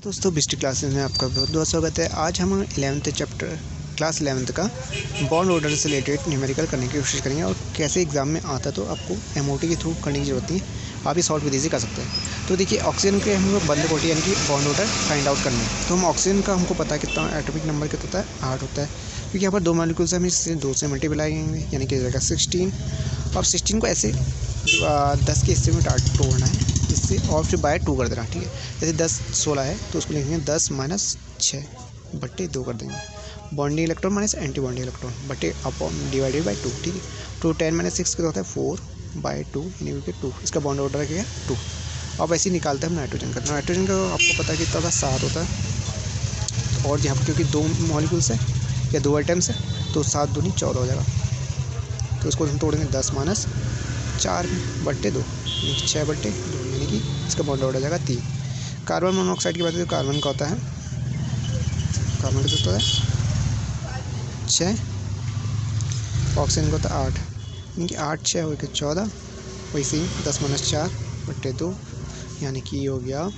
दोस्तों बिस्टी क्लासेस में आपका बहुत बहुत स्वागत है। आज हम 11th चैप्टर क्लास 11th का बॉन्ड ऑर्डर से रिलेटेड न्यूमेरिकल करने की कोशिश करेंगे और कैसे एग्जाम में आता है तो आपको एमओटी के थ्रू करने की जरूरत नहीं है, आप ही सॉल्व विधि से कर सकते हैं। तो देखिए ऑक्सीजन के हमको बंद कोटि यानी कि बॉन्ड ऑर्डर फाइंड आउट करना है। तो हम ऑक्सीजन का हमको पता है कितना एटॉमिक नंबर कितना होता है 8 होता है, क्योंकि यहाँ पर 2 मॉलिक्यूल्स हम इससे 2 से मल्टीप्लाई करेंगे यानी कि जाएगा 16 और 16 को ऐसे 10 के हिस्से में तोड़ना है इससे और फिर बाय 2 कर देना। ठीक है, जैसे 10 16 है तो उसको लिखेंगे 10 - 6 बट्टे 2 कर देंगे। Bonding electron minus anti bonding electron बट्टे अपॉन डिवाइडेड बाय 2। ठीक है, तो 10 - 6 कितना होता है 4/2 यानी कि 2। इसका बॉन्ड ऑर्डर रखेगा 2। अब ऐसे ही निकालते हैं हम नाइट्रोजन का। नाइट्रोजन का आपको पता है कितना होता है 7 होता है। तो और यहाँ पर क्योंकि 2 मॉलिक्यूल्स है या 2 आइटम्स है तो 7 दूनी 14 हो जाएगा। तो इसको हम तोड़ेंगे 10 - 4/2 यानी 6/2 यानी कि इसका बॉन्ड ऑर्डर हो जाएगा 3। कार्बन मोनोऑक्साइड की बात करें तो कार्बन का होता है कार्बन का होता है 6, ऑक्सीजन का होता है 8 यानी कि 8 6 हो गया 14। वैसे ही 10 - 4/2 यानी कि ये हो गया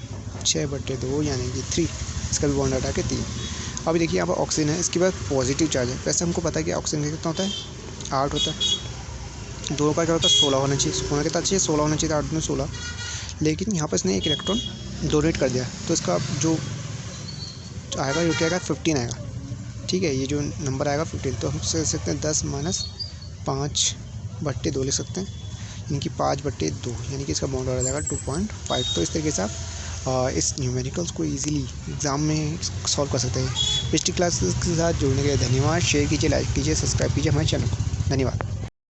6/2 यानी कि 3। इसका भी बॉन्ड ऑर्डर के 3। अभी देखिए यहाँ पर ऑक्सीजन है, इसके बाद पॉजिटिव चार्ज है। वैसे हमको पता है कि ऑक्सीजन का कितना होता है 8 होता है। 2 का क्या होता है 16 होना चाहिए। होना कितना चाहिए 16 होना चाहिए था, 8 में 16। लेकिन यहाँ पर इसने एक इलेक्ट्रॉन डोनेट कर दिया तो इसका जो आएगा जो क्या आएगा 15 आएगा। ठीक है, ये जो नंबर आएगा 15। तो हम सोच सकते हैं 10 - 5/2 लिख सकते हैं यानी कि 5/2 यानी कि इसका बॉन्ड ऑर्डर आ जाएगा 2.5। तो इस तरीके से आप इस न्यूमेरिकल्स को इजीली एग्जाम में सॉल्व कर सकते हैं। पिछली क्लासेस के साथ जुड़ने के लिए धन्यवाद। शेयर कीजिए, लाइक कीजिए, सब्सक्राइब कीजिए हमारे चैनल को। धन्यवाद।